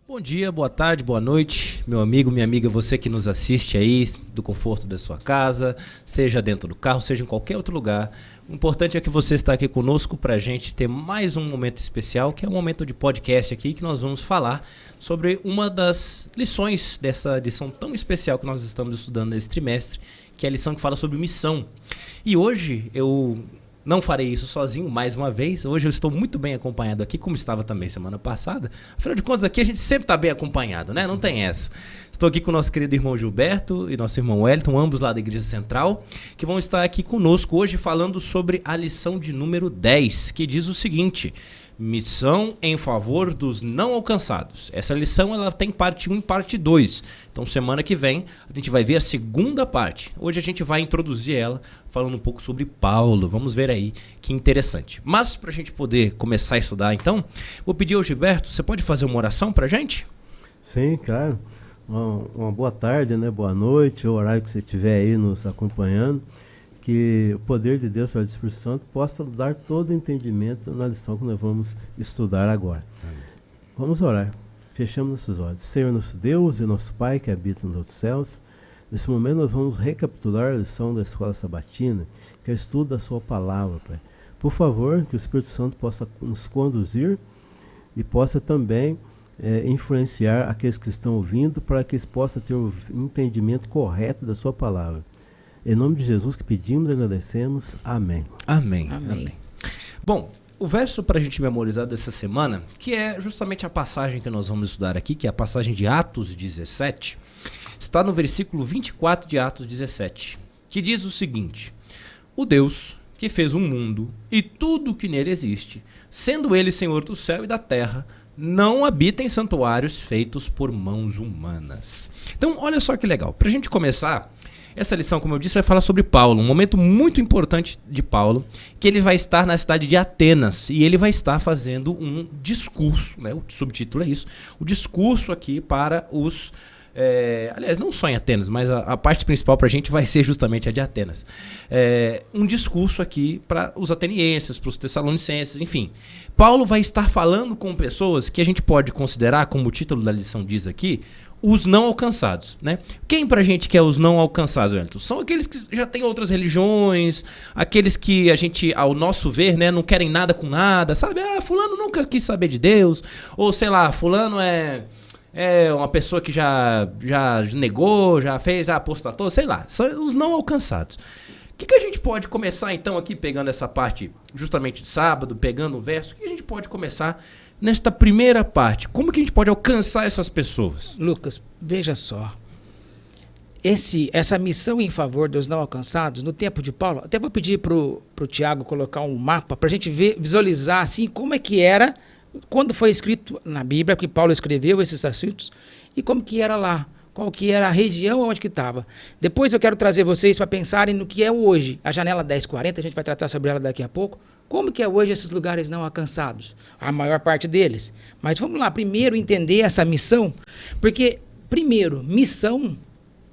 Bom dia, boa tarde, boa noite, meu amigo, minha amiga, você que nos assiste aí do conforto da sua casa, seja dentro do carro, seja em qualquer outro lugar. O importante é que você está aqui conosco para a gente ter mais um momento especial, que é um momento de podcast aqui, que nós vamos falar sobre uma das lições dessa lição tão especial que nós estamos estudando nesse trimestre, que é a lição que fala sobre missão. E hoje eu não farei isso sozinho, mais uma vez. Hoje eu estou muito bem acompanhado aqui, como estava também semana passada. Afinal de contas, aqui a gente sempre está bem acompanhado, né? Não tem essa. Estou aqui com o nosso querido irmão Gilberto e nosso irmão Wellington, ambos lá da Igreja Central, que vão estar aqui conosco hoje falando sobre a lição de número 10, que diz o seguinte: missão em favor dos não alcançados. Essa lição ela tem parte 1 e parte 2. Então semana que vem a gente vai ver a segunda parte. Hoje a gente vai introduzir ela falando um pouco sobre Paulo. Vamos ver aí que interessante. Mas para a gente poder começar a estudar então, vou pedir ao Gilberto, você pode fazer uma oração para a gente? Sim, claro. Uma boa tarde, né? Boa noite, o horário que você estiver aí nos acompanhando. Que o poder de Deus, pelo Espírito Santo, possa dar todo o entendimento na lição que nós vamos estudar agora. Amém. Vamos orar. Fechamos nossos olhos. Senhor nosso Deus e nosso Pai que habita nos outros céus, nesse momento nós vamos recapitular a lição da Escola Sabatina, que é o estudo da sua palavra, Pai. Por favor, que o Espírito Santo possa nos conduzir e possa também influenciar aqueles que estão ouvindo, para que eles possam ter o entendimento correto da sua palavra. Em nome de Jesus que pedimos e agradecemos. Amém. Amém. Amém. Bom, o verso para a gente memorizar dessa semana, que é justamente a passagem que nós vamos estudar aqui, que é a passagem de Atos 17, está no versículo 24 de Atos 17, que diz o seguinte: o Deus que fez o mundo e tudo o que nele existe, sendo ele Senhor do céu e da terra, não habita em santuários feitos por mãos humanas. Então, olha só que legal. Para a gente começar, essa lição, como eu disse, vai falar sobre Paulo, um momento muito importante de Paulo, que ele vai estar na cidade de Atenas e ele vai estar fazendo um discurso, né? O subtítulo é isso, o discurso aqui para os... aliás, não só em Atenas, mas a parte principal para a gente vai ser justamente a de Atenas. Um discurso aqui para os atenienses, para os tessalonicenses, enfim. Paulo vai estar falando com pessoas que a gente pode considerar, como o título da lição diz aqui, os não alcançados, né? Quem pra gente que é os não alcançados, Wellington? São aqueles que já têm outras religiões, aqueles que a gente, ao nosso ver, né, não querem nada com nada, sabe? Fulano nunca quis saber de Deus, ou sei lá, fulano é uma pessoa que já negou, já fez, apostatou, sei lá, são os não alcançados. O que a gente pode começar então aqui, pegando essa parte justamente de sábado, pegando o verso, o que a gente pode começar nesta primeira parte? Como que a gente pode alcançar essas pessoas? Lucas, veja só. Essa missão em favor dos não alcançados, no tempo de Paulo, até vou pedir pro Tiago colocar um mapa para a gente visualizar assim como é que era quando foi escrito na Bíblia, que Paulo escreveu esses assuntos, e como que era lá, qual que era a região onde que estava. Depois eu quero trazer vocês para pensarem no que é hoje. A janela 1040, a gente vai tratar sobre ela daqui a pouco. Como que é hoje esses lugares não alcançados? A maior parte deles. Mas vamos lá, primeiro entender essa missão, porque, primeiro, missão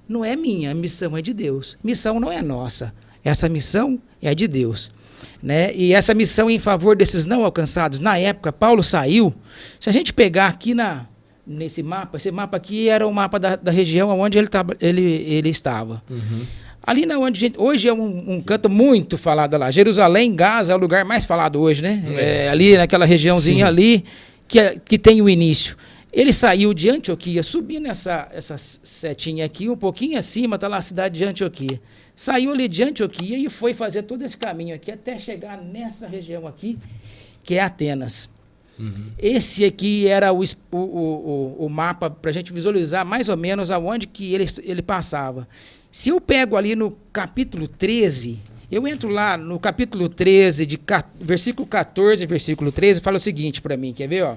não é minha, a missão é de Deus. Missão não é nossa, essa missão é de Deus. Né? E essa missão em favor desses não alcançados, na época, Paulo saiu, se a gente pegar aqui nesse mapa, esse mapa aqui era o mapa da região onde ele estava. Uhum. Ali na onde hoje é um canto muito falado lá. Jerusalém, Gaza é o lugar mais falado hoje, né? Ali naquela regiãozinha. Sim. Ali que tem o início. Ele saiu de Antioquia, subindo essa setinha aqui, um pouquinho acima, está lá a cidade de Antioquia. Saiu ali de Antioquia e foi fazer todo esse caminho aqui até chegar nessa região aqui, que é Atenas. Uhum. Esse aqui era o mapa para a gente visualizar mais ou menos aonde que ele passava. Se eu pego ali no capítulo 13, eu entro lá no capítulo 13, versículo 14, versículo 13, fala o seguinte para mim, quer ver? Ó?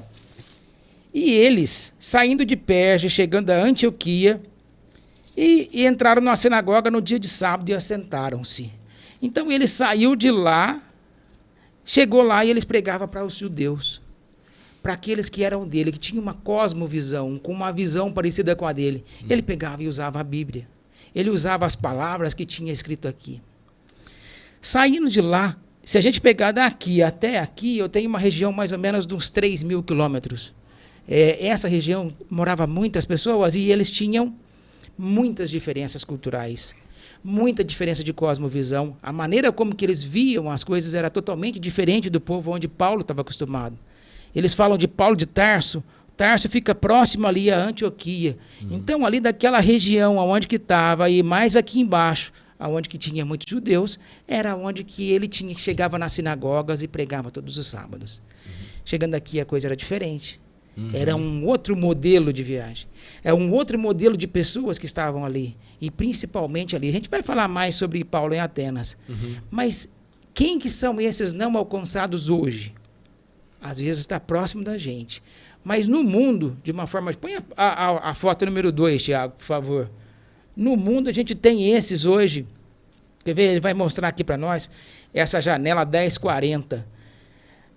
E eles, saindo de Perge, chegando a Antioquia, e entraram na sinagoga no dia de sábado e assentaram-se. Então ele saiu de lá, chegou lá e eles pregavam para os judeus, para aqueles que eram dele, que tinham uma cosmovisão, com uma visão parecida com a dele. Ele pegava e usava a Bíblia. Ele usava as palavras que tinha escrito aqui. Saindo de lá, se a gente pegar daqui até aqui, eu tenho uma região mais ou menos de uns 3.000 quilômetros. Essa região morava muitas pessoas e eles tinham muitas diferenças culturais, muita diferença de cosmovisão. A maneira como que eles viam as coisas era totalmente diferente do povo onde Paulo estava acostumado. Eles falam de Paulo de Tarso. Tarso fica próximo ali a Antioquia. Então, ali daquela região onde que estava, e mais aqui embaixo, onde que tinha muitos judeus, era onde que ele chegava nas sinagogas e pregava todos os sábados. Chegando aqui, a coisa era diferente. Era um outro modelo de viagem. É um outro modelo de pessoas que estavam ali. E principalmente ali. A gente vai falar mais sobre Paulo em Atenas. Mas quem que são esses não alcançados hoje? Às vezes está próximo da gente. Mas no mundo, de uma forma... Põe a foto número 2, Tiago, por favor. No mundo a gente tem esses hoje. Quer ver? Ele vai mostrar aqui para nós essa janela 1040.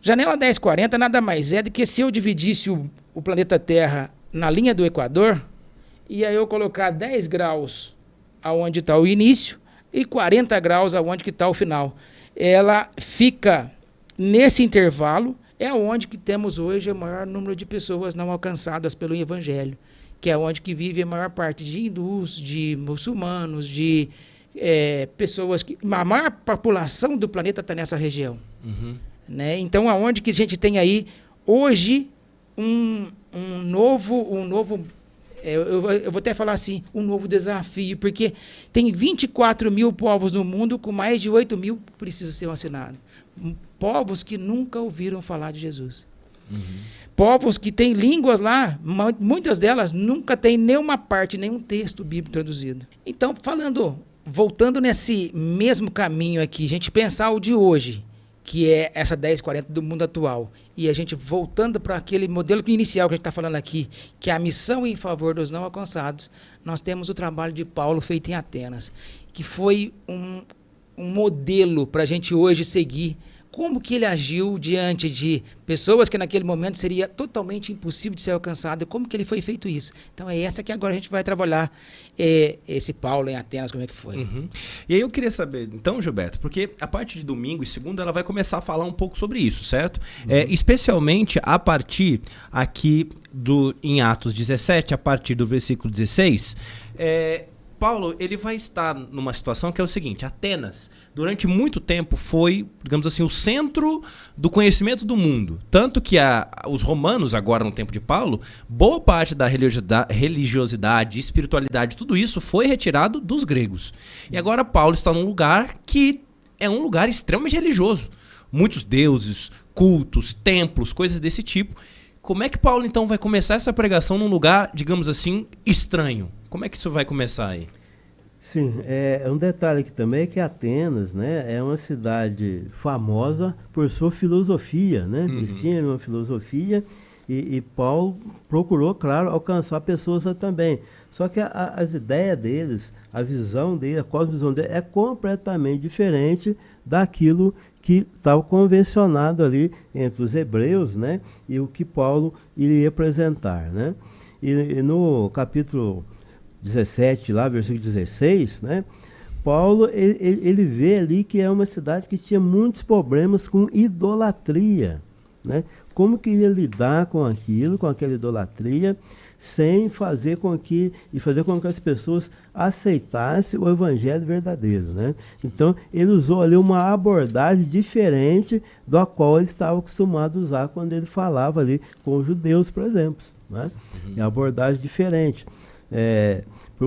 Janela 1040 nada mais é do que se eu dividisse o planeta Terra na linha do Equador, e aí eu colocar 10 graus aonde está o início e 40 graus aonde está o final. Ela fica nesse intervalo, é onde que temos hoje o maior número de pessoas não alcançadas pelo Evangelho, que é onde que vive a maior parte de hindus, de muçulmanos, de pessoas que... A maior população do planeta está nessa região. Né? Então, aonde que a gente tem aí, hoje, um novo eu vou até falar assim, um novo desafio, porque tem 24 mil povos no mundo, com mais de 8 mil que precisam ser vacinados. Povos que nunca ouviram falar de Jesus. Povos que têm línguas lá, muitas delas nunca têm nenhuma parte, nenhum texto bíblico traduzido. Então, voltando nesse mesmo caminho aqui, a gente pensar o de hoje, que é essa 1040 do mundo atual, e a gente voltando para aquele modelo inicial que a gente está falando aqui, que é a missão em favor dos não alcançados, nós temos o trabalho de Paulo feito em Atenas, que foi um modelo para a gente hoje seguir. Como que ele agiu diante de pessoas que naquele momento seria totalmente impossível de ser alcançado, como que ele foi feito isso. Então é essa que agora a gente vai trabalhar, esse Paulo em Atenas, como é que foi. E aí eu queria saber, então, Gilberto, porque a partir de domingo e segunda ela vai começar a falar um pouco sobre isso, certo? Especialmente a partir aqui em Atos 17, a partir do versículo 16, Paulo ele vai estar numa situação que é o seguinte: Atenas durante muito tempo foi, digamos assim, o centro do conhecimento do mundo. Tanto que os romanos, agora no tempo de Paulo, boa parte da religiosidade, espiritualidade, tudo isso foi retirado dos gregos. E agora Paulo está num lugar que é um lugar extremamente religioso. Muitos deuses, cultos, templos, coisas desse tipo. Como é que Paulo, então, vai começar essa pregação num lugar, digamos assim, estranho? Como é que isso vai começar aí? Sim, um detalhe aqui também é que Atenas, né, é uma cidade famosa por sua filosofia, né? Eles tinham uma filosofia e Paulo procurou, claro, alcançar pessoas lá também. Só que as ideias deles, a visão deles, a cosmovisão deles é completamente diferente daquilo que estava convencionado ali entre os hebreus, né, e o que Paulo iria apresentar, né? E no capítulo 17, lá, versículo 16, né? Paulo, ele vê ali que é uma cidade que tinha muitos problemas com idolatria, né? Como que ia lidar com aquilo, com aquela idolatria, sem fazer com que as pessoas aceitassem o evangelho verdadeiro, né? Então, ele usou ali uma abordagem diferente da qual ele estava acostumado a usar quando ele falava ali com os judeus, por exemplo, né? É uma abordagem diferente.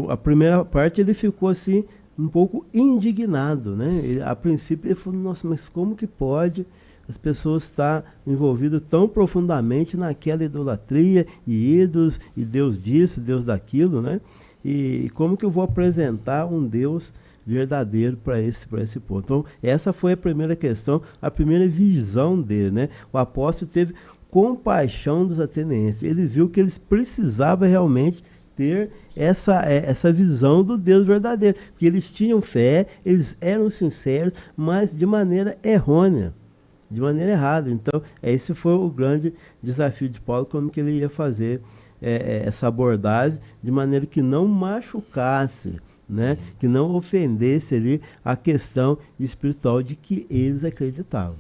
A primeira parte ele ficou assim um pouco indignado, né? A princípio ele falou: nossa, mas como que pode as pessoas estar envolvidas tão profundamente naquela idolatria e ídolos, e Deus disso, Deus daquilo, né? E como que eu vou apresentar um Deus verdadeiro para esse ponto? Então, essa foi a primeira questão, a primeira visão dele, né? O apóstolo teve compaixão dos atenienses. Ele viu que eles precisavam realmente ter essa visão do Deus verdadeiro, porque eles tinham fé, eles eram sinceros, mas de maneira errônea, de maneira errada. Então, esse foi o grande desafio de Paulo, como que ele ia fazer essa abordagem de maneira que não machucasse, né, que não ofendesse ali a questão espiritual de que eles acreditavam.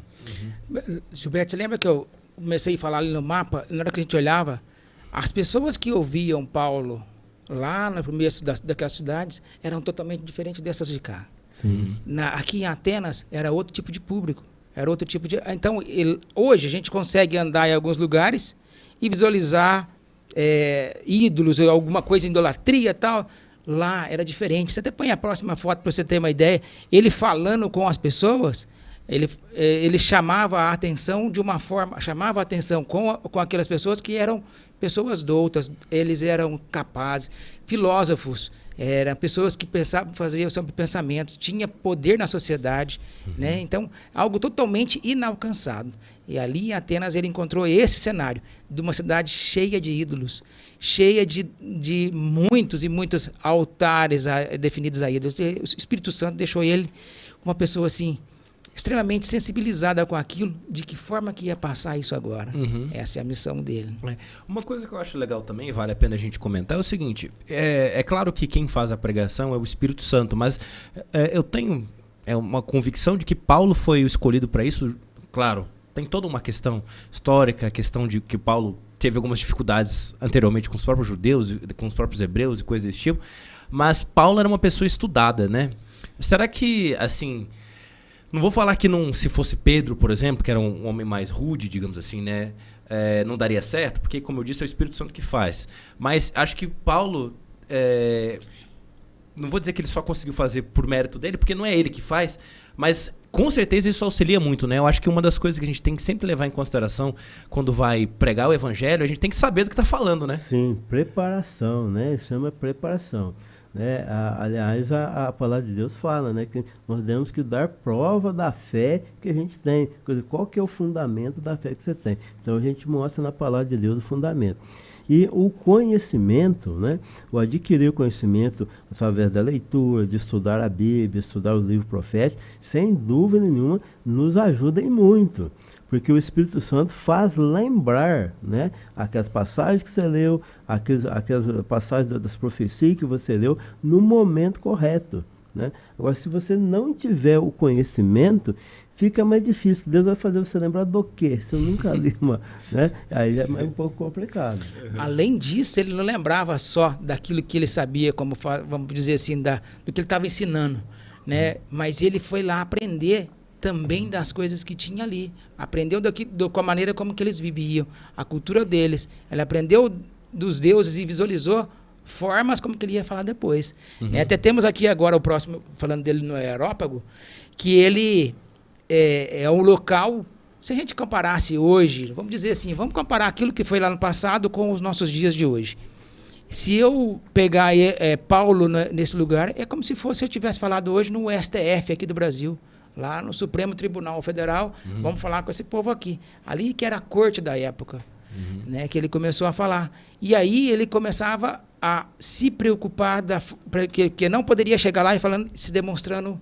Gilberto, você lembra que eu comecei a falar ali no mapa, na hora que a gente olhava, As pessoas que ouviam Paulo lá no começo daquelas cidades eram totalmente diferentes dessas de cá. Sim. Aqui em Atenas era outro tipo de público, era outro tipo de... Então, hoje a gente consegue andar em alguns lugares e visualizar ídolos, ou alguma coisa, idolatria e tal. Lá era diferente. Você até põe a próxima foto para você ter uma ideia. Ele falando com as pessoas, ele chamava a atenção de uma forma, chamava a atenção com aquelas pessoas que eram pessoas doutas, eles eram capazes, filósofos, eram pessoas que pensavam, faziam sobre pensamentos, tinha poder na sociedade, né? Então, algo totalmente inalcançado. E ali em Atenas ele encontrou esse cenário de uma cidade cheia de ídolos, cheia de muitos e muitos altares definidos a ídolos. E o Espírito Santo deixou ele uma pessoa assim, extremamente sensibilizada com aquilo, de que forma que ia passar isso agora. Essa é a missão dele. Uma coisa que eu acho legal também, vale a pena a gente comentar, é o seguinte, é claro que quem faz a pregação é o Espírito Santo, mas eu tenho uma convicção de que Paulo foi o escolhido para isso. Claro, tem toda uma questão histórica, a questão de que Paulo teve algumas dificuldades anteriormente com os próprios judeus, com os próprios hebreus e coisas desse tipo, mas Paulo era uma pessoa estudada, né? Será que, assim... Não vou falar que se fosse Pedro, por exemplo, que era um homem mais rude, digamos assim, né? Não daria certo, porque, como eu disse, é o Espírito Santo que faz. Mas acho que Paulo... não vou dizer que ele só conseguiu fazer por mérito dele, porque não é ele que faz, mas com certeza isso auxilia muito, né? Eu acho que uma das coisas que a gente tem que sempre levar em consideração quando vai pregar o evangelho, a gente tem que saber do que está falando, né? Sim, preparação, né? Isso chama preparação. Né? Aliás, a palavra de Deus fala, né, que nós temos que dar prova da fé que a gente tem. Qual que é o fundamento da fé que você tem? Então a gente mostra na palavra de Deus o fundamento. E o conhecimento, né, o adquirir o conhecimento através da leitura, de estudar a Bíblia, estudar o livro profético, sem dúvida nenhuma, nos ajuda em muito. Porque o Espírito Santo faz lembrar, né, aquelas passagens que você leu, aquelas passagens das profecias que você leu, no momento correto. Né? Agora, se você não tiver o conhecimento, fica mais difícil. Deus vai fazer você lembrar do quê? Se eu nunca li uma... Né? Aí é um pouco complicado. Além disso, ele não lembrava só daquilo que ele sabia, como vamos dizer assim, do que ele estava ensinando. Né? Mas ele foi lá aprender também das coisas que tinha ali. Aprendeu com a maneira como que eles viviam, a cultura deles. Ele aprendeu dos deuses e visualizou formas como que ele ia falar depois. Até temos aqui agora o próximo, falando dele no Areópago, que ele é um local, se a gente comparasse hoje, vamos dizer assim, vamos comparar aquilo que foi lá no passado com os nossos dias de hoje. Se eu pegar Paulo nesse lugar, é como se fosse eu tivesse falado hoje no STF aqui do Brasil, lá no Supremo Tribunal Federal, vamos falar com esse povo aqui. Ali que era a corte da época, né, que ele começou a falar. E aí ele começava a se preocupar, que não poderia chegar lá e se demonstrando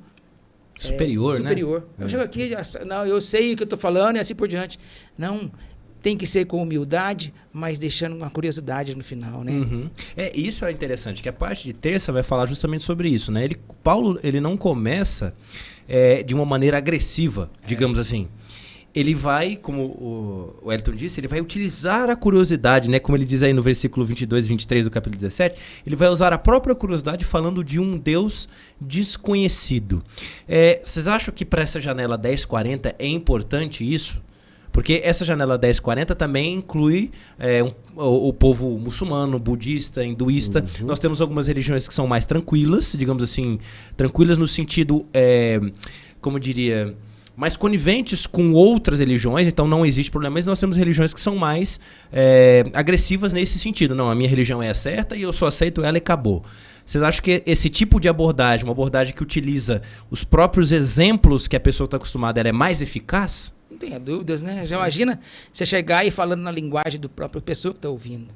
superior, né? Eu chego aqui, não, eu sei o que eu estou falando e assim por diante. Não, tem que ser com humildade, mas deixando uma curiosidade no final, né? Isso é interessante, que a parte de terça vai falar justamente sobre isso, né? Paulo, ele não começa de uma maneira agressiva, digamos assim. Ele vai, como o Elton disse, ele vai utilizar a curiosidade, né? Como ele diz aí no versículo 22 e 23 do capítulo 17, ele vai usar a própria curiosidade falando de um Deus desconhecido. Vocês acham que para essa janela 1040 é importante isso? Porque essa janela 1040 também inclui o povo muçulmano, budista, hinduísta. Nós temos algumas religiões que são mais tranquilas, digamos assim, tranquilas no sentido, como eu diria, mais coniventes com outras religiões, então não existe problema, mas nós temos religiões que são mais agressivas nesse sentido. Não, a minha religião é a certa e eu só aceito ela e acabou. Vocês acham que esse tipo de abordagem, uma abordagem que utiliza os próprios exemplos que a pessoa está acostumada, ela é mais eficaz? Não tenha dúvidas, né? Já imagina você chegar e falando na linguagem do próprio pessoa que está ouvindo.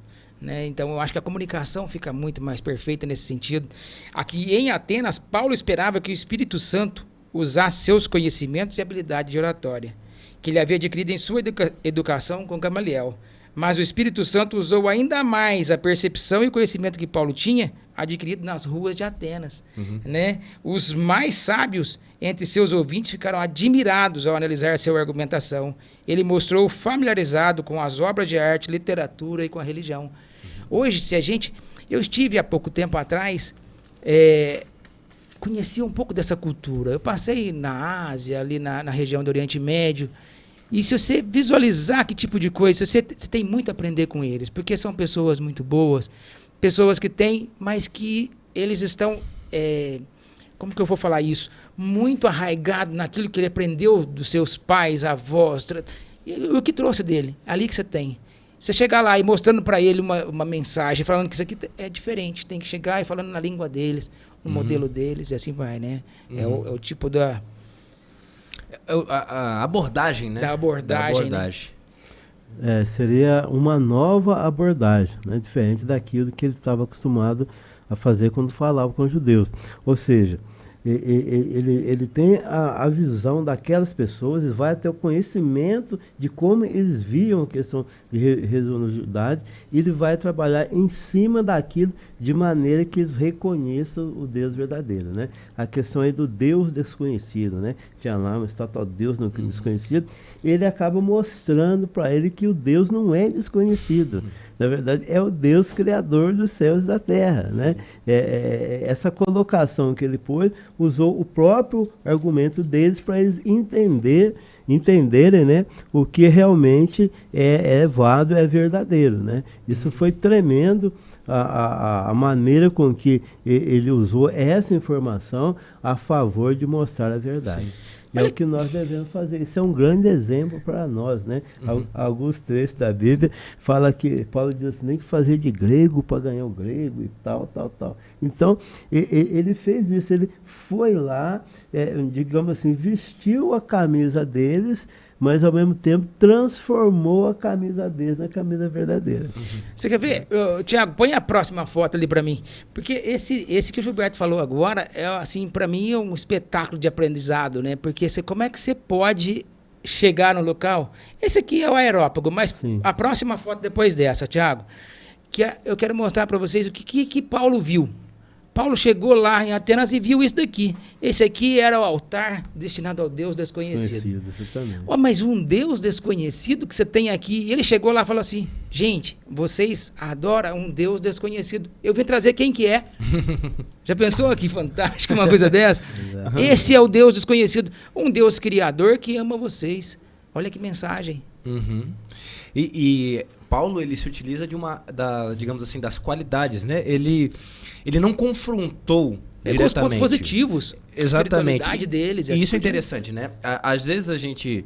Né? Então, eu acho que a comunicação fica muito mais perfeita nesse sentido. Aqui em Atenas, Paulo esperava que o Espírito Santo usasse seus conhecimentos e habilidade de oratória, que ele havia adquirido em sua educação com Gamaliel. Mas o Espírito Santo usou ainda mais a percepção e o conhecimento que Paulo tinha adquirido nas ruas de Atenas. Né? Os mais sábios entre seus ouvintes ficaram admirados ao analisar sua argumentação. Ele mostrou familiarizado com as obras de arte, literatura e com a religião. Hoje, eu estive há pouco tempo atrás, conheci um pouco dessa cultura. Eu passei na Ásia, ali na região do Oriente Médio, e se você visualizar que tipo de coisa, você tem muito a aprender com eles, porque são pessoas muito boas, pessoas que têm, mas que eles estão, como que eu vou falar isso? Muito arraigado naquilo que ele aprendeu dos seus pais, avós, e o que trouxe dele, ali que você tem. Você chegar lá e mostrando para ele uma mensagem, falando que isso aqui é diferente, tem que chegar e falando na língua deles, no modelo deles, e assim vai, né? É o tipo da... A abordagem, né? Da abordagem. Né? Seria uma nova abordagem, né? Diferente daquilo que ele estava acostumado a fazer quando falava com os judeus. Ou seja, ele tem a visão daquelas pessoas e vai até o conhecimento de como eles viam a questão de religiosidade, e ele vai trabalhar em cima daquilo de maneira que eles reconheçam o Deus verdadeiro, né? A questão aí do Deus desconhecido, né? Tinha lá uma estátua de Deus no desconhecido, ele acaba mostrando para ele que o Deus não é desconhecido. Na verdade, é o Deus criador dos céus e da terra, né? Essa colocação que ele pôs, usou o próprio argumento deles para eles entenderem, né, o que realmente é válido, é verdadeiro, né? Isso foi tremendo, a maneira com que ele usou essa informação a favor de mostrar a verdade. Sim. É o que nós devemos fazer. Isso é um grande exemplo para nós, né? Alguns trechos da Bíblia fala que Paulo diz assim, nem que fazer de grego para ganhar o grego e tal. Então, ele fez isso, ele foi lá, digamos assim, vestiu a camisa deles, mas ao mesmo tempo transformou a camisa deles na camisa verdadeira. Você quer ver? Tiago, põe a próxima foto ali para mim, porque esse que o Gilberto falou agora é, assim, para mim é um espetáculo de aprendizado, né? Porque como é que você pode chegar no local? Esse aqui é o aerópago, mas sim, a próxima foto depois dessa, Tiago, eu quero mostrar para vocês o que Paulo viu. Paulo chegou lá em Atenas e viu isso daqui. Esse aqui era o altar destinado ao Deus desconhecido. Mas um Deus desconhecido que você tem aqui. E ele chegou lá e falou assim, gente, vocês adoram um Deus desconhecido. Eu vim trazer quem que é. Já pensou que fantástico uma coisa dessa? Esse é o Deus desconhecido. Um Deus criador que ama vocês. Olha que mensagem. E Paulo, ele se utiliza digamos assim, das qualidades, né? Ele não confrontou diretamente. Com os pontos positivos. Exatamente. A espiritualidade deles. E isso é interessante, né? Às vezes a gente...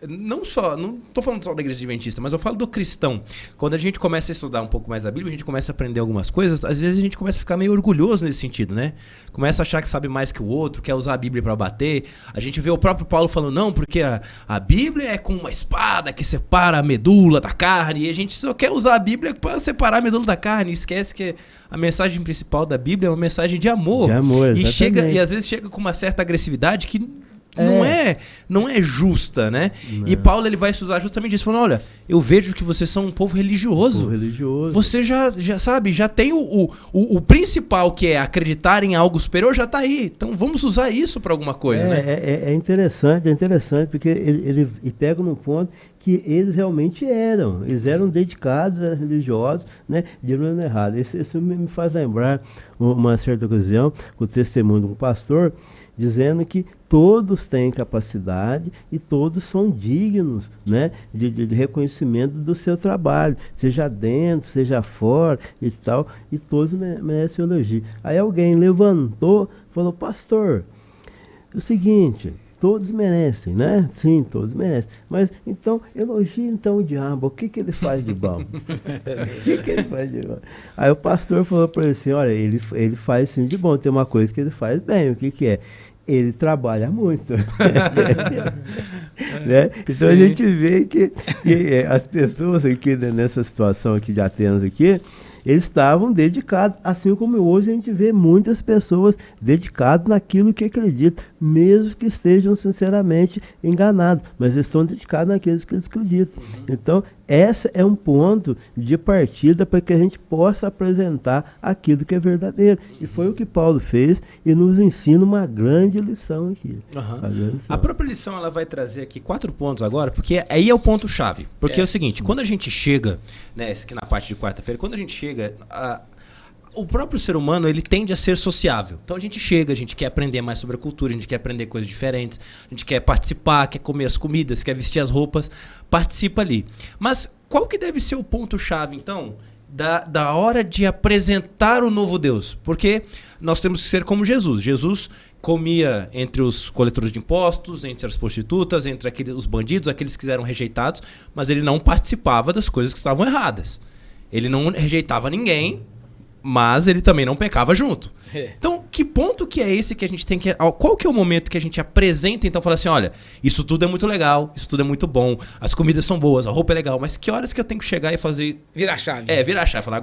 não estou falando só da igreja adventista, mas eu falo do cristão. Quando a gente começa a estudar um pouco mais a Bíblia, a gente começa a aprender algumas coisas, às vezes a gente começa a ficar meio orgulhoso nesse sentido, né? Começa a achar que sabe mais que o outro, quer usar a Bíblia para bater. A gente vê o próprio Paulo falando, não, porque a Bíblia é com uma espada que separa a medula da carne, e a gente só quer usar a Bíblia para separar a medula da carne, e esquece que a mensagem principal da Bíblia é uma mensagem de amor. De amor, e às vezes chega com uma certa agressividade que não é justa, né? Não. E Paulo, ele vai se usar justamente isso, falando, olha, eu vejo que vocês são um povo religioso. Você já sabe, já tem o principal, que é acreditar em algo superior, já está aí. Então vamos usar isso para alguma coisa, né? É interessante, porque ele pega num ponto que eles realmente eram. Eles eram dedicados, eram religiosos, né? De maneira errada. Isso me faz lembrar uma certa ocasião, o testemunho de um pastor, dizendo que todos têm capacidade e todos são dignos, né, de reconhecimento do seu trabalho, seja dentro, seja fora e tal, e todos merecem elogio. Aí alguém levantou e falou, pastor, é o seguinte, todos merecem, né? Sim, todos merecem. Mas, então, elogie então o diabo. O que ele faz de bom? O que ele faz de bom? Aí o pastor falou para ele assim, olha, ele faz sim de bom. Tem uma coisa que ele faz bem. O que é? Ele trabalha muito. Né? Então a gente vê que as pessoas aqui nessa situação aqui de Atenas aqui, eles estavam dedicados, assim como hoje a gente vê muitas pessoas dedicadas naquilo que acreditam, mesmo que estejam sinceramente enganados, mas estão dedicados naqueles que eles acreditam. Então, esse é um ponto de partida para que a gente possa apresentar aquilo que é verdadeiro. E foi o que Paulo fez e nos ensina uma grande lição aqui. A própria lição ela vai trazer aqui 4 pontos agora, porque aí é o ponto-chave. Porque é o seguinte, quando a gente chega, né, aqui na parte de quarta-feira, quando a gente chega... O próprio ser humano, ele tende a ser sociável. Então a gente chega, a gente quer aprender mais sobre a cultura, a gente quer aprender coisas diferentes, a gente quer participar, quer comer as comidas, quer vestir as roupas, participa ali. Mas qual que deve ser o ponto-chave, então, da hora de apresentar o novo Deus? Porque nós temos que ser como Jesus. Jesus comia entre os coletores de impostos, entre as prostitutas, entre os bandidos, aqueles que eram rejeitados, mas ele não participava das coisas que estavam erradas. Ele não rejeitava ninguém, mas ele também não pecava junto. Então, que ponto que é esse que a gente tem que... Qual que é o momento que a gente apresenta, então, fala assim, olha, isso tudo é muito legal, isso tudo é muito bom, as comidas são boas, a roupa é legal, mas que horas que eu tenho que chegar e fazer... Virar a chave. Virar a chave. Falar,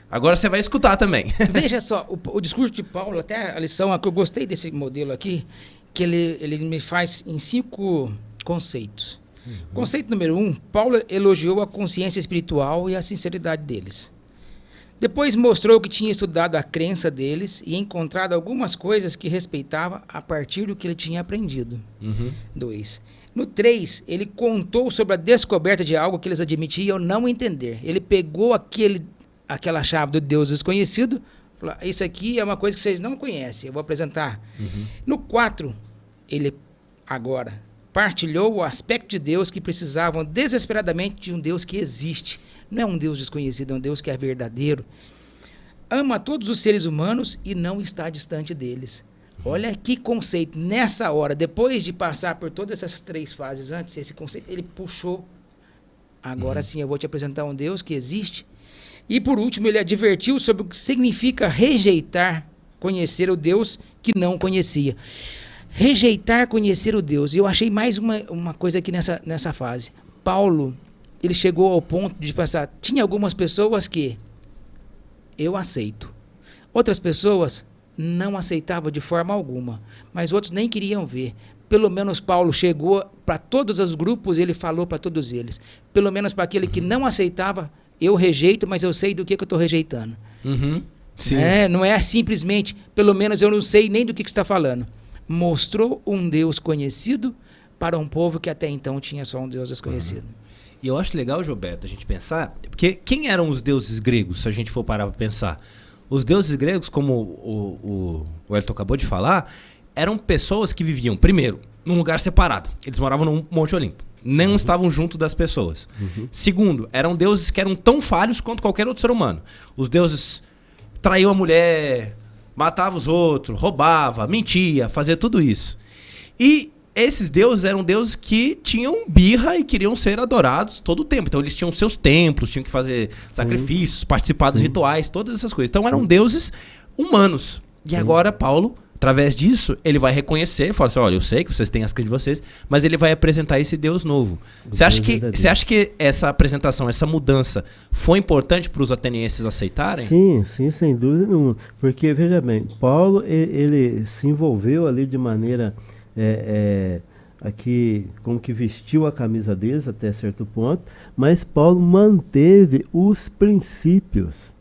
agora você vai escutar também. Veja só, o discurso de Paulo, até a lição, que eu gostei desse modelo aqui, que ele me faz em 5 conceitos. Conceito número 1, Paulo elogiou a consciência espiritual e a sinceridade deles. Depois mostrou que tinha estudado a crença deles e encontrado algumas coisas que respeitava a partir do que ele tinha aprendido. 2. No 3, ele contou sobre a descoberta de algo que eles admitiam não entender. Ele pegou aquela chave do Deus desconhecido, falou, isso aqui é uma coisa que vocês não conhecem, eu vou apresentar. No 4, ele agora partilhou o aspecto de Deus que precisavam desesperadamente de um Deus que existe. Não é um Deus desconhecido, é um Deus que é verdadeiro. Ama todos os seres humanos e não está distante deles. Olha que conceito. Nessa hora, depois de passar por todas essas 3 fases antes, esse conceito, ele puxou. Agora sim, eu vou te apresentar um Deus que existe. E por último, ele advertiu sobre o que significa rejeitar, conhecer o Deus que não conhecia. Rejeitar, conhecer o Deus. E eu achei mais uma coisa aqui nessa fase. Paulo... ele chegou ao ponto de pensar, tinha algumas pessoas que eu aceito. Outras pessoas não aceitavam de forma alguma, mas outros nem queriam ver. Pelo menos Paulo chegou para todos os grupos, ele falou para todos eles. Pelo menos para aquele que não aceitava, eu rejeito, mas eu sei do que eu estou rejeitando. Sim. Não é simplesmente, pelo menos eu não sei nem do que você está falando. Mostrou um Deus conhecido para um povo que até então tinha só um Deus desconhecido. E eu acho legal, Gilberto, a gente pensar... Porque quem eram os deuses gregos, se a gente for parar para pensar? Os deuses gregos, como o Elton acabou de falar, eram pessoas que viviam, primeiro, num lugar separado. Eles moravam num Monte Olimpo. Não estavam junto das pessoas. Segundo, eram deuses que eram tão falhos quanto qualquer outro ser humano. Os deuses traíam a mulher, matavam os outros, roubavam, mentia, fazia tudo isso. E... esses deuses eram deuses que tinham birra e queriam ser adorados todo o tempo. Então eles tinham seus templos, tinham que fazer sacrifícios, participar dos rituais, todas essas coisas. Então eram deuses humanos. E agora Paulo, através disso, ele vai reconhecer, fala assim, olha, eu sei que vocês têm as crenças de vocês, mas ele vai apresentar esse Deus novo. Você acha que essa apresentação, essa mudança foi importante para os atenienses aceitarem? Sim, sem dúvida nenhuma. Porque, veja bem, Paulo, ele se envolveu ali de maneira... aqui como que vestiu a camisa deles até certo ponto, mas Paulo manteve os princípios.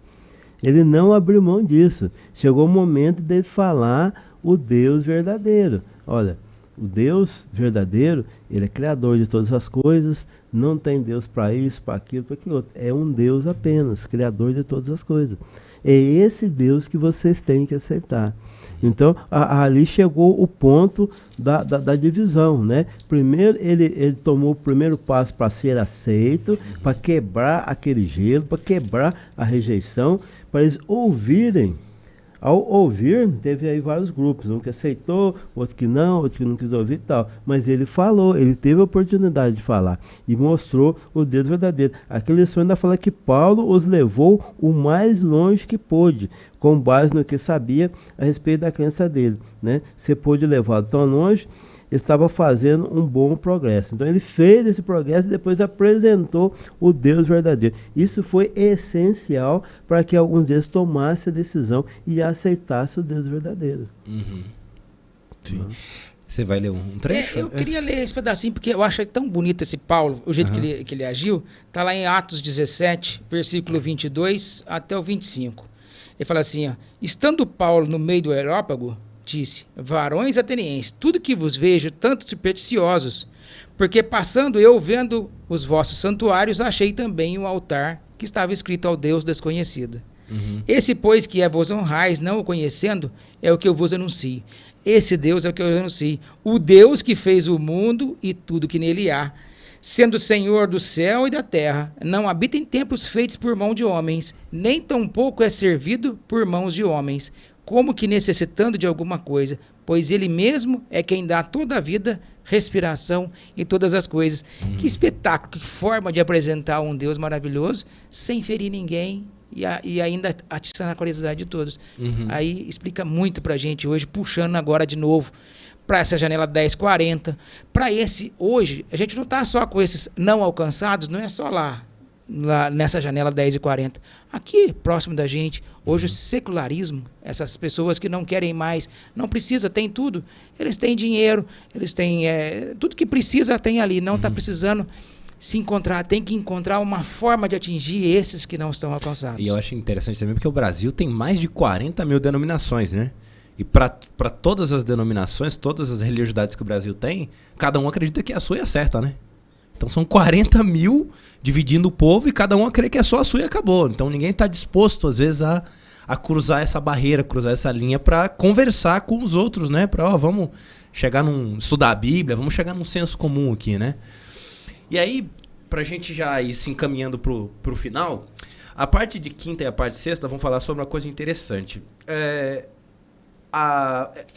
Ele não abriu mão disso. Chegou o momento de falar o Deus verdadeiro. Olha, o Deus verdadeiro, ele é criador de todas as coisas, não tem Deus para isso, para aquilo, para aquilo outro. É um Deus apenas, criador de todas as coisas. É esse Deus que vocês têm que aceitar. Então, ali chegou o ponto da divisão, né? Primeiro, ele tomou o primeiro passo para ser aceito, para quebrar aquele gelo, para quebrar a rejeição, para eles ouvirem. Ao ouvir, teve aí vários grupos, um que aceitou, outro que não quis ouvir e tal. Mas ele falou, ele teve a oportunidade de falar e mostrou o Deus verdadeiro. Aquela lição ainda fala que Paulo os levou o mais longe que pôde, com base no que sabia a respeito da crença dele, né? Se pôde levá-lo tão longe, estava fazendo um bom progresso. Então ele fez esse progresso e depois apresentou o Deus verdadeiro. Isso foi essencial para que alguns deles tomassem a decisão e aceitassem o Deus verdadeiro. Sim. Você vai ler um trecho? Eu queria ler esse pedacinho, porque eu achei tão bonito esse Paulo, o jeito que ele agiu. Está lá em Atos 17, versículo 22 até o 25. Ele fala assim, ó, estando Paulo no meio do Areópago, disse, varões atenienses, tudo que vos vejo, tanto supersticiosos, porque passando eu, vendo os vossos santuários, achei também um altar que estava escrito ao Deus desconhecido. Esse, pois, que é vos honrais, não o conhecendo, é o que eu vos anuncio. Esse Deus é o que eu anuncio. O Deus que fez o mundo e tudo que nele há, sendo Senhor do céu e da terra, não habita em templos feitos por mão de homens, nem tampouco é servido por mãos de homens, como que necessitando de alguma coisa, pois ele mesmo é quem dá toda a vida, respiração e todas as coisas. Que espetáculo, que forma de apresentar um Deus maravilhoso, sem ferir ninguém e ainda atiçando a curiosidade de todos. Aí explica muito pra gente hoje, puxando agora de novo para essa janela 1040, para esse hoje, a gente não está só com esses não alcançados, não é só lá nessa janela 10:40. Aqui, próximo da gente, hoje o secularismo, essas pessoas que não querem mais, não precisa, tem tudo. Eles têm dinheiro, eles têm tudo que precisa tem ali, não está precisando se encontrar, tem que encontrar uma forma de atingir esses que não estão alcançados. E eu acho interessante também porque o Brasil tem mais de 40 mil denominações, né? E para todas as denominações, todas as religiosidades que o Brasil tem, cada um acredita que a sua é a certa, né? Então são 40 mil dividindo o povo e cada um acredita que é só a sua e acabou. Então ninguém está disposto, às vezes, a cruzar essa barreira, cruzar essa linha para conversar com os outros, né? Para, vamos chegar estudar a Bíblia, vamos chegar num senso comum aqui, né? E aí, para a gente já ir se encaminhando pro final, a parte de quinta e a parte de sexta vão falar sobre uma coisa interessante.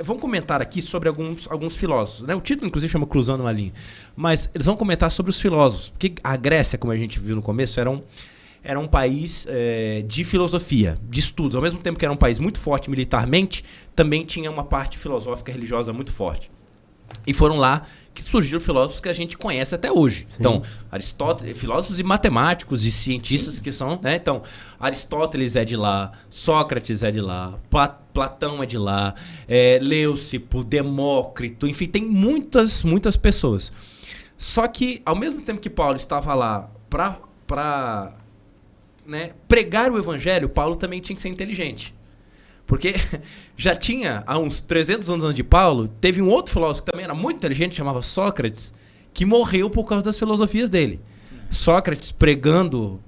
Vamos comentar aqui sobre alguns filósofos, né? O título, inclusive, chama Cruzando uma Linha. Mas eles vão comentar sobre os filósofos. Porque a Grécia, como a gente viu no começo, era um país de filosofia, de estudos. Ao mesmo tempo que era um país muito forte militarmente, também tinha uma parte filosófica religiosa muito forte. E foram lá que surgiram filósofos que a gente conhece até hoje. Sim. Então, Aristóteles, filósofos e matemáticos e cientistas que são, né? Então, Aristóteles é de lá, Sócrates é de lá, Platão é de lá, Leucipo, Demócrito, enfim, tem muitas pessoas. Só que, ao mesmo tempo que Paulo estava lá para né, pregar o evangelho, Paulo também tinha que ser inteligente. Porque já tinha, há uns 300 anos antes de Paulo, teve um outro filósofo que também era muito inteligente, chamava Sócrates, que morreu por causa das filosofias dele. Sócrates pregando,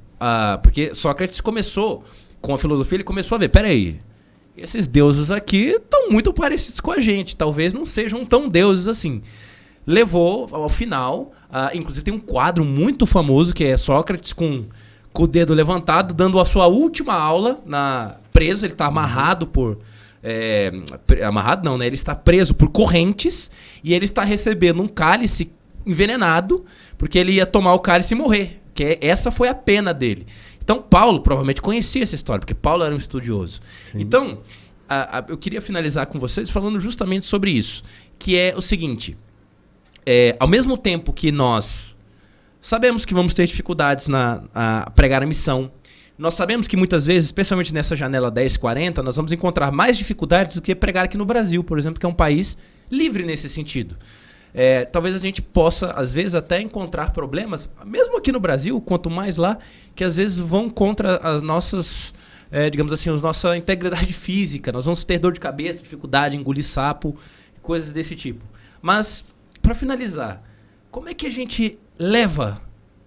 porque Sócrates começou, com a filosofia, ele começou a ver, peraí, esses deuses aqui estão muito parecidos com a gente, talvez não sejam tão deuses assim. Levou ao final, inclusive tem um quadro muito famoso, que é Sócrates com o dedo levantado, dando a sua última aula preso, ele está amarrado amarrado não, né? Ele está preso por correntes e ele está recebendo um cálice envenenado, porque ele ia tomar o cálice e morrer, essa foi a pena dele. Então Paulo provavelmente conhecia essa história, porque Paulo era um estudioso. Sim. Então, eu queria finalizar com vocês falando justamente sobre isso, que é o seguinte, ao mesmo tempo que nós sabemos que vamos ter dificuldades a pregar a missão, nós sabemos que muitas vezes, especialmente nessa janela 10:40, nós vamos encontrar mais dificuldades do que pregar aqui no Brasil, por exemplo, que é um país livre nesse sentido. Talvez a gente possa, às vezes, até encontrar problemas, mesmo aqui no Brasil, quanto mais lá, que às vezes vão contra as nossas, digamos assim, a nossa integridade física. Nós vamos ter dor de cabeça, dificuldade, engolir sapo, coisas desse tipo. Mas, para finalizar, como é que a gente leva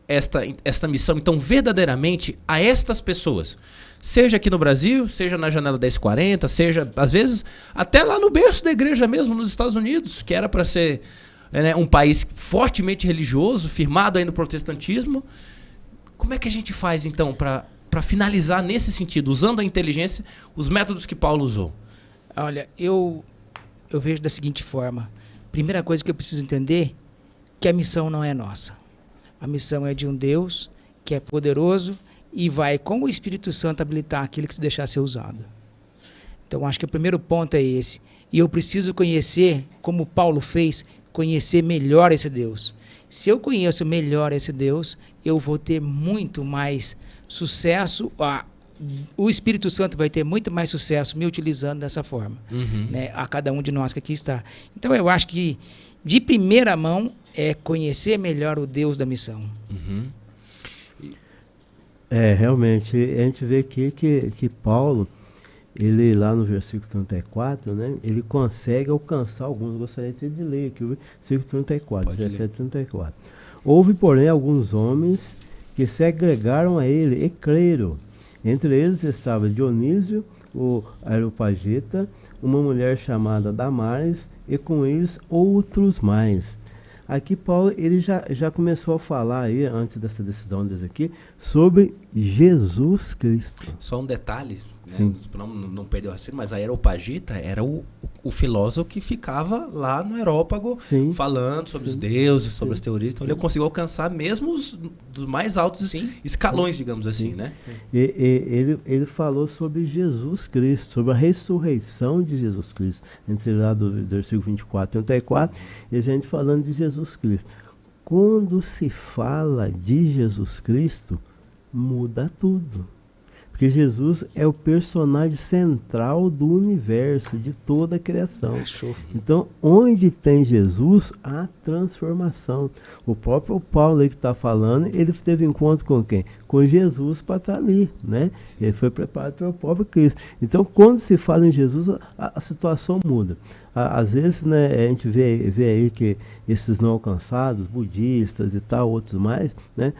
esta missão, então, verdadeiramente a estas pessoas? Seja aqui no Brasil, seja na janela 10:40, seja, às vezes, até lá no berço da igreja mesmo, nos Estados Unidos, que era para ser um país fortemente religioso, firmado aí no protestantismo. Como é que a gente faz, então, para finalizar nesse sentido, usando a inteligência, os métodos que Paulo usou? Olha, eu vejo da seguinte forma. Primeira coisa que eu preciso entender, que a missão não é nossa. A missão é de um Deus que é poderoso e vai, com o Espírito Santo, habilitar aquilo que se deixar ser usado. Então, acho que o primeiro ponto é esse. E eu preciso conhecer, como Paulo fez, conhecer melhor esse Deus. Se eu conheço melhor esse Deus, eu vou ter muito mais sucesso, o Espírito Santo vai ter muito mais sucesso me utilizando dessa forma, Uhum. né, a cada um de nós que aqui está. Então eu acho que de primeira mão é conhecer melhor o Deus da missão. Uhum. Realmente, a gente vê aqui que Paulo, ele lá no versículo 34, né, ele consegue alcançar alguns. Gostaria de ler aqui o versículo 34, Pode ler. 17, 34. Houve, porém, alguns homens que se agregaram a ele e creram. Entre eles estava Dionísio, o Areopagita, uma mulher chamada Damares, e com eles outros mais. Aqui Paulo ele já começou a falar aí, antes dessa decisão deles aqui, sobre Jesus Cristo. Só um detalhe, Sim. para não perder o raciocínio, mas a Areopagita era o filósofo que ficava lá no Areópago Sim. falando sobre os Sim. deuses, sobre Sim. as teorias. Então ele conseguiu alcançar mesmo dos mais altos Sim. escalões, digamos assim, Sim. né? Ele falou sobre Jesus Cristo, sobre a ressurreição de Jesus Cristo. A gente lá do versículo 24 e 34, e a gente falando de Jesus Cristo. Quando se fala de Jesus Cristo, muda tudo. Porque Jesus é o personagem central do universo, de toda a criação. Achou. Então, onde tem Jesus, há transformação. O próprio Paulo aí que está falando, ele teve encontro com quem? Com Jesus para estar ali, né? Ele foi preparado pelo próprio Cristo. Então, quando se fala em Jesus, a situação muda. Às vezes, né, a gente vê aí que esses não alcançados, budistas e tal, outros mais, né?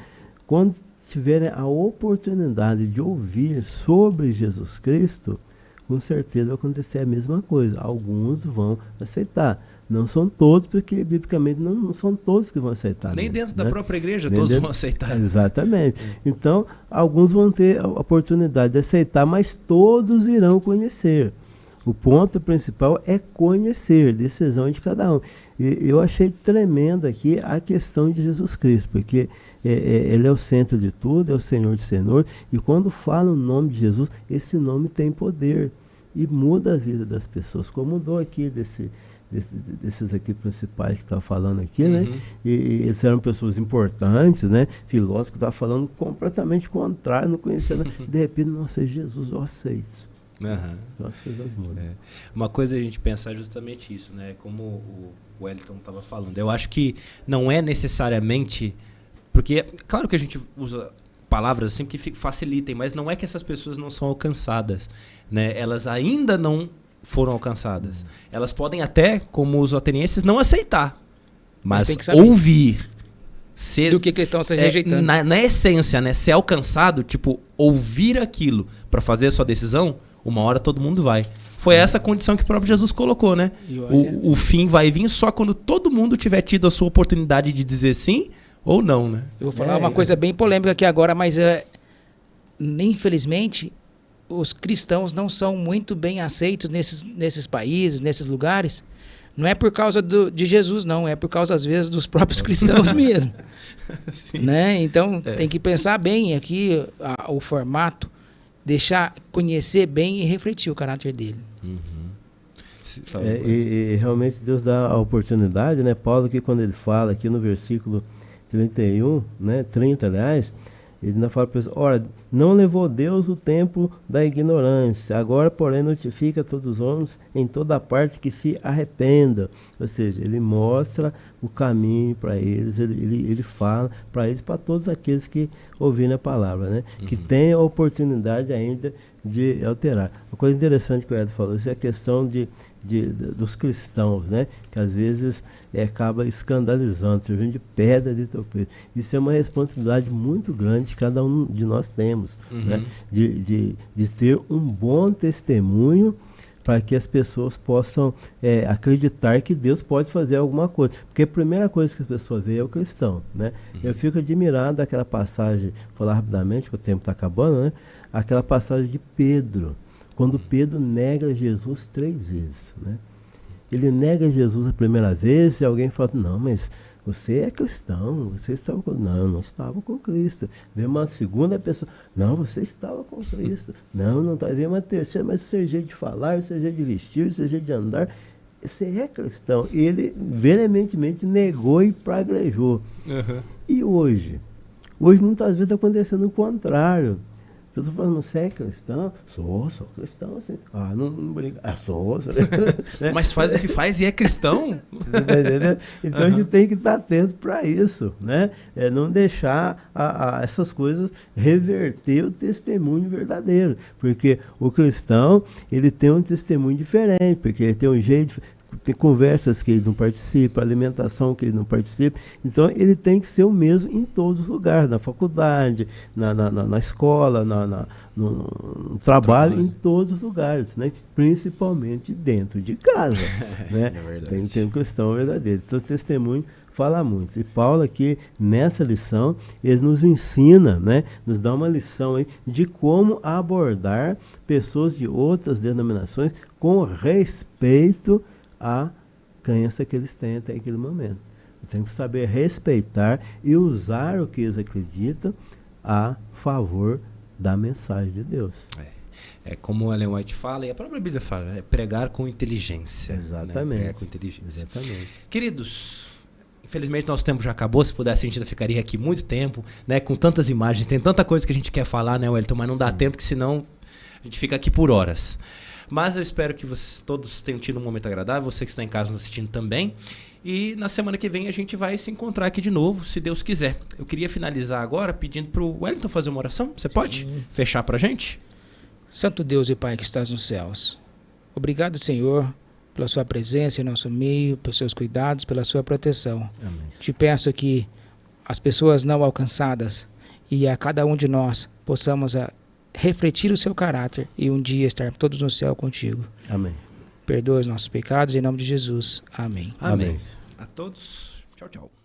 Quando tiverem a oportunidade de ouvir sobre Jesus Cristo, com certeza vai acontecer a mesma coisa. Alguns vão aceitar. Não são todos, porque biblicamente não são todos que vão aceitar. Nem mesmo, dentro da né? própria igreja Nem todos dentro- vão aceitar. Exatamente. Então, alguns vão ter a oportunidade de aceitar, mas todos irão conhecer. O ponto principal é conhecer, decisão de cada um. E eu achei tremendo aqui a questão de Jesus Cristo, porque ele é o centro de tudo, é o Senhor de Senhor, e quando fala o nome de Jesus, esse nome tem poder e muda a vida das pessoas, como mudou aqui desses aqui principais que estavam falando aqui, né? Uhum. E eles eram pessoas importantes, né? Filósofos que estavam falando completamente contrário, não conhecendo. De repente, nossa, Jesus, eu aceito. Aham. As coisas mudam. Uma coisa é a gente pensar justamente isso, né? Como o Wellington estava falando. Eu acho que não é necessariamente... Porque, claro que a gente usa palavras assim que facilitem, mas não é que essas pessoas não são alcançadas, né? Elas ainda não foram alcançadas. Elas podem até, como os atenienses, não aceitar, mas tem que saber. ouvir. Ser, Do que eles estão se rejeitando. na essência, né? Ser alcançado, tipo, ouvir aquilo para fazer a sua decisão, uma hora todo mundo vai. Foi essa a condição que o próprio Jesus colocou, né? E olha- O fim vai vir só quando todo mundo tiver tido a sua oportunidade de dizer sim ou não, né? Eu vou falar uma coisa bem polêmica aqui agora, mas infelizmente os cristãos não são muito bem aceitos nesses países, nesses lugares. Não é por causa de Jesus, não. É por causa, às vezes, dos próprios cristãos mesmo. Sim. Né? Então, tem que pensar bem aqui o formato, deixar conhecer bem e refletir o caráter dele. E realmente Deus dá a oportunidade, né? Paulo, que quando ele fala aqui no versículo 31, né? 30, aliás, ele ainda fala para eles: ora, não levou Deus o tempo da ignorância, agora, porém, notifica a todos os homens em toda parte que se arrependam. Ou seja, ele mostra o caminho para eles, ele fala para eles, para todos aqueles que ouvirem a palavra, né? Que tenham a oportunidade ainda de alterar. Uma coisa interessante que o Ed falou, isso é a questão dos cristãos, né? Que às vezes acaba escandalizando, servindo de pedra de tropeço. Isso é uma responsabilidade muito grande que cada um de nós temos, né? De ter um bom testemunho para que as pessoas possam acreditar que Deus pode fazer alguma coisa. Porque a primeira coisa que as pessoas veem é o cristão, né? Eu fico admirado daquela passagem, vou falar rapidamente, porque o tempo está acabando, né? Aquela passagem de Pedro, quando Pedro nega Jesus 3 vezes, né? Ele nega Jesus a primeira vez e alguém fala: não, mas você é cristão, você estava com... Não, eu não estava com Cristo. Vem uma segunda pessoa: não, você estava com Cristo. Não estava. Vem uma terceira: mas o seu jeito de falar, o seu jeito de vestir, o seu jeito de andar, você é cristão. E ele veementemente negou e praguejou. E hoje? Hoje muitas vezes está acontecendo o contrário. Eu estou falando, você é cristão? Sou cristão, assim. Não brinca. Sou. Né? Mas faz o que faz e é cristão? Você tá entendendo? Então a gente tem que estar atento para isso, né? Não deixar essas coisas reverter o testemunho verdadeiro. Porque o cristão, ele tem um testemunho diferente, porque ele tem um jeito... Tem conversas que ele não participa, alimentação que ele não participa. Então, ele tem que ser o mesmo em todos os lugares, na faculdade, na escola, no trabalho, em todos os lugares, né? Principalmente dentro de casa. Né? É verdade. Tem que ter um cristão verdadeiro. Então, o testemunho fala muito. E Paulo aqui, nessa lição, ele nos ensina, né? Nos dá uma lição aí de como abordar pessoas de outras denominações com respeito a crença que eles têm até aquele momento. Eles têm que saber respeitar e usar o que eles acreditam a favor da mensagem de Deus. É como Ellen White fala, e a própria Bíblia fala, é pregar com inteligência. Exatamente. Né? Pregar com inteligência. Exatamente. Queridos, infelizmente nosso tempo já acabou, se pudesse a gente ainda ficaria aqui muito tempo, né? Com tantas imagens, tem tanta coisa que a gente quer falar, né, Wellington, mas não dá tempo, porque senão a gente fica aqui por horas. Mas eu espero que vocês todos tenham tido um momento agradável, você que está em casa nos assistindo também. E na semana que vem a gente vai se encontrar aqui de novo, se Deus quiser. Eu queria finalizar agora pedindo para o Wellington fazer uma oração. Você pode fechar para a gente? Santo Deus e Pai que estás nos céus, obrigado, Senhor, pela sua presença em nosso meio, pelos seus cuidados, pela sua proteção. Amém. Te peço que as pessoas não alcançadas e a cada um de nós possamos refletir o seu caráter e um dia estar todos no céu contigo. Amém. Perdoa os nossos pecados em nome de Jesus. Amém. Amém. Amém. A todos, tchau, tchau.